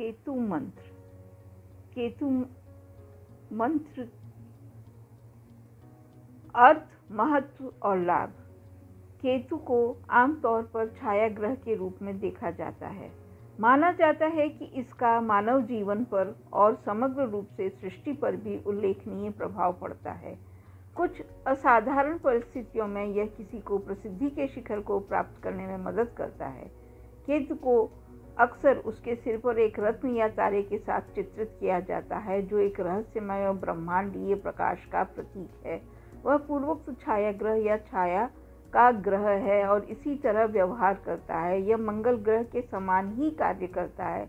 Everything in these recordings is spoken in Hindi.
केतु मंत्र। केतु मंत्र अर्थ, महत्व और लाभ। केतु को आमतौर पर छाया ग्रह के रूप में देखा जाता है। माना जाता है कि इसका मानव जीवन पर और समग्र रूप से सृष्टि पर भी उल्लेखनीय प्रभाव पड़ता है। कुछ असाधारण परिस्थितियों में यह किसी को प्रसिद्धि के शिखर को प्राप्त करने में मदद करता है। केतु को अक्सर उसके सिर पर एक रत्न या तारे के साथ चित्रित किया जाता है, जो एक रहस्यमय और ब्रह्मांडीय प्रकाश का प्रतीक है। वह पूर्वोक्त छाया ग्रह या छाया का ग्रह है और इसी तरह व्यवहार करता है। यह मंगल ग्रह के समान ही कार्य करता है।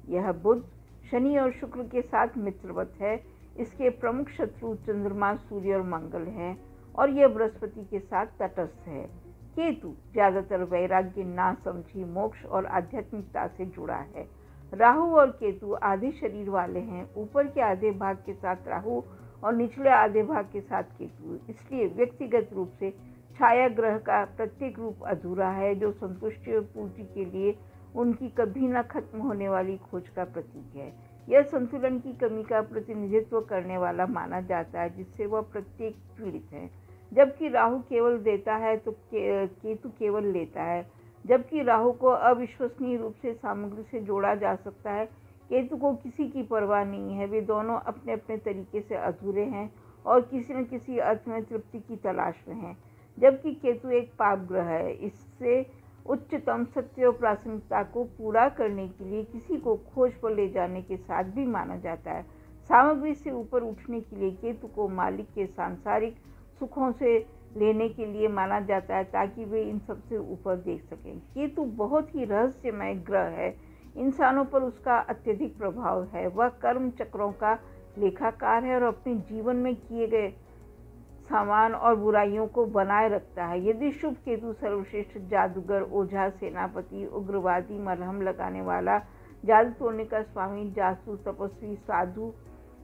यह बुध, शनि और शुक्र के साथ मित्रवत है। इसके प्रमुख शत्रु चंद्रमा, सूर्य और मंगल हैं और यह बृहस्पति के साथ तटस्थ है। केतु ज्यादातर वैराग्य, नासमझी, मोक्ष और आध्यात्मिकता से जुड़ा है। राहु और केतु आधे शरीर वाले हैं, ऊपर के आधे भाग के साथ राहु और निचले आधे भाग के साथ केतु। इसलिए व्यक्तिगत रूप से छाया ग्रह का प्रत्येक रूप अधूरा है, जो संतुष्टि और पूर्ति के लिए उनकी कभी न खत्म होने वाली खोज का प्रतीक है। यह संतुलन की कमी का प्रतिनिधित्व करने वाला माना जाता है, जिससे वह प्रत्येक पीड़ित है। जबकि राहु केवल देता है तो केतु केवल लेता है। जबकि राहु को अविश्वसनीय रूप से सामग्री से जोड़ा जा सकता है, केतु को किसी की परवाह नहीं है। वे दोनों अपने अपने तरीके से अधूरे हैं और किसी न किसी अर्थ में तृप्ति की तलाश में हैं। जबकि केतु एक पाप ग्रह है, इससे उच्चतम सत्य और प्राथमिकता को पूरा करने के लिए किसी को खोज पर ले जाने के साथ भी माना जाता है। सामग्री से ऊपर उठने के लिए केतु को मालिक के सांसारिक सुखों से लेने के लिए माना जाता है, ताकि वे इन सबसे ऊपर देख सकें। केतु बहुत ही रहस्यमय ग्रह है। इंसानों पर उसका अत्यधिक प्रभाव है। वह कर्म चक्रों का लेखाकार है और अपने जीवन में किए गए सामान और बुराइयों को बनाए रखता है। यदि शुभ केतु सर्वश्रेष्ठ जादूगर, ओझा, सेनापति, उग्रवादी, मलहम लगाने वाला, जादू तोड़ने का स्वामी, जासूस, तपस्वी, साधु,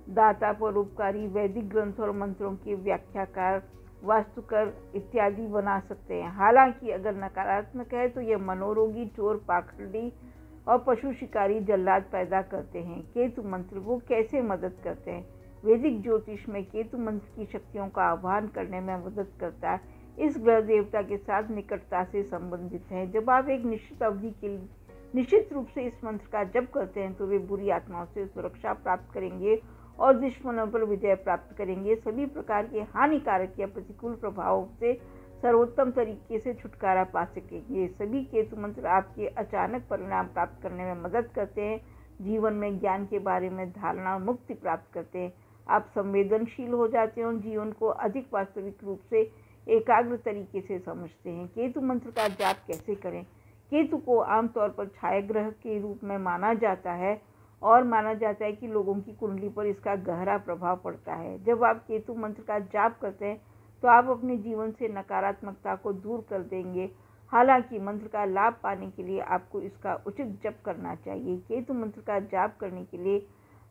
दाता, परोपकारी, वैदिक ग्रंथों और मंत्रों के व्याख्याकार, वास्तुकर इत्यादि बना सकते हैं। हालांकि अगर नकारात्मक है तो यह मनोरोगी, चोर, पाखंडी और पशु शिकारी, जल्लाद पैदा करते हैं। केतु मंत्र को कैसे मदद करते हैं? वैदिक ज्योतिष में केतु मंत्र की शक्तियों का आह्वान करने में मदद करता है। इस ग्रह देवता के साथ निकटता से संबंधित है। जब आप एक निश्चित अवधि के लिए निश्चित रूप से इस मंत्र का जप करते हैं तो वे बुरी आत्माओं से सुरक्षा प्राप्त करेंगे और दुश्मनों पर विजय प्राप्त करेंगे। सभी प्रकार के हानिकारक या प्रतिकूल प्रभावों से सर्वोत्तम तरीके से छुटकारा पा सकेंगे। सभी केतु मंत्र आपके अचानक परिणाम प्राप्त करने में मदद करते हैं, जीवन में ज्ञान के बारे में धारणा और मुक्ति प्राप्त करते हैं। आप संवेदनशील हो जाते हैं और जीवन को अधिक वास्तविक रूप से एकाग्र तरीके से समझते हैं। केतु मंत्र का जाप कैसे करें? केतु को आमतौर पर छाया ग्रह के रूप में माना जाता है और माना जाता है कि लोगों की कुंडली पर इसका गहरा प्रभाव पड़ता है। जब आप केतु मंत्र का जाप करते हैं तो आप अपने जीवन से नकारात्मकता को दूर कर देंगे। हालांकि मंत्र का लाभ पाने के लिए आपको इसका उचित जप करना चाहिए। केतु मंत्र का जाप करने के लिए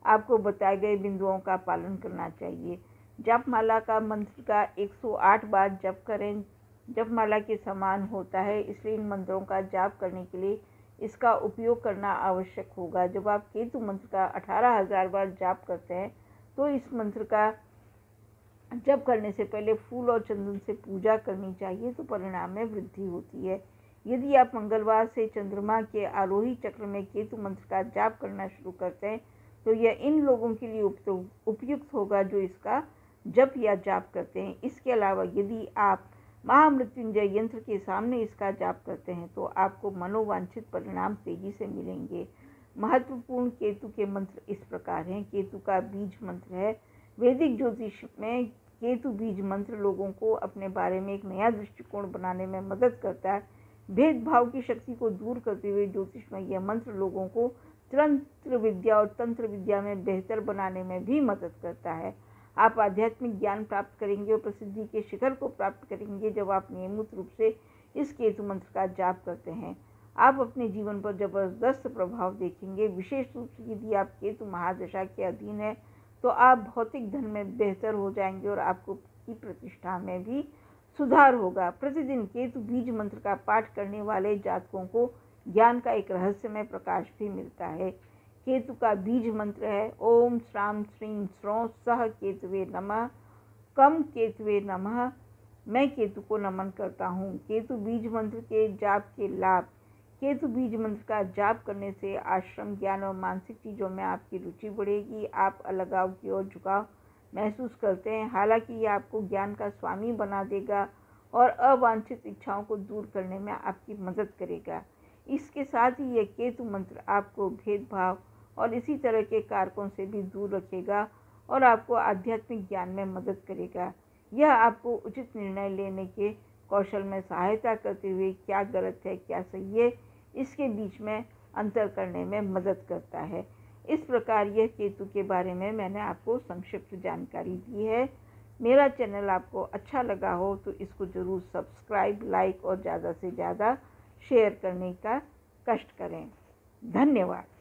आपको बताए गए बिंदुओं का पालन करना चाहिए। जपमाला का मंत्र का 108 बार जप करें। जपमाला के समान होता है, इसलिए इन मंत्रों का जाप करने के लिए इसका उपयोग करना आवश्यक होगा। जब आप केतु मंत्र का 18,000 बार जाप करते हैं तो इस मंत्र का जप करने से पहले फूल और चंदन से पूजा करनी चाहिए, तो परिणाम में वृद्धि होती है। यदि आप मंगलवार से चंद्रमा के आरोही चक्र में केतु मंत्र का जाप करना शुरू करते हैं तो यह इन लोगों के लिए उपयुक्त होगा जो इसका जप या जाप करते हैं। इसके अलावा यदि आप महामृत्युंजय यंत्र के सामने इसका जाप करते हैं तो आपको मनोवांछित परिणाम तेजी से मिलेंगे। महत्वपूर्ण केतु के मंत्र इस प्रकार हैं। केतु का बीज मंत्र है। वैदिक ज्योतिष में केतु बीज मंत्र लोगों को अपने बारे में एक नया दृष्टिकोण बनाने में मदद करता है। भेदभाव की शक्ति को दूर करते हुए ज्योतिष में यह मंत्र लोगों को तंत्र विद्या और तंत्र विद्या में बेहतर बनाने में भी मदद करता है। आप आध्यात्मिक ज्ञान प्राप्त करेंगे और प्रसिद्धि के शिखर को प्राप्त करेंगे जब आप नियमित रूप से इस केतु मंत्र का जाप करते हैं। आप अपने जीवन पर जबरदस्त प्रभाव देखेंगे। विशेष रूप से यदि आप केतु महादशा के अधीन है तो आप भौतिक धन में बेहतर हो जाएंगे और आपको की प्रतिष्ठा में भी सुधार होगा। प्रतिदिन केतु बीज मंत्र का पाठ करने वाले जातकों को ज्ञान का एक रहस्यमय प्रकाश भी मिलता है। केतु का बीज मंत्र है ओम श्राम श्रीं स्रौं सह केतवे नमः, कम केतवे नमः। मैं केतु को नमन करता हूँ। केतु बीज मंत्र के जाप के लाभ। केतु बीज मंत्र का जाप करने से आश्रम, ज्ञान और मानसिक चीज़ों में आपकी रुचि बढ़ेगी। आप अलगाव की ओर झुकाव महसूस करते हैं। हालांकि ये आपको ज्ञान का स्वामी बना देगा और अवांछित इच्छाओं को दूर करने में आपकी मदद करेगा। इसके साथ ही यह केतु मंत्र आपको भेदभाव और इसी तरह के कारकों से भी दूर रखेगा और आपको आध्यात्मिक ज्ञान में मदद करेगा। यह आपको उचित निर्णय लेने के कौशल में सहायता करते हुए क्या गलत है क्या सही है इसके बीच में अंतर करने में मदद करता है। इस प्रकार यह केतु के बारे में मैंने आपको संक्षिप्त जानकारी दी है। मेरा चैनल आपको अच्छा लगा हो तो इसको ज़रूर सब्सक्राइब, लाइक और ज़्यादा से ज़्यादा शेयर करने का कष्ट करें। धन्यवाद।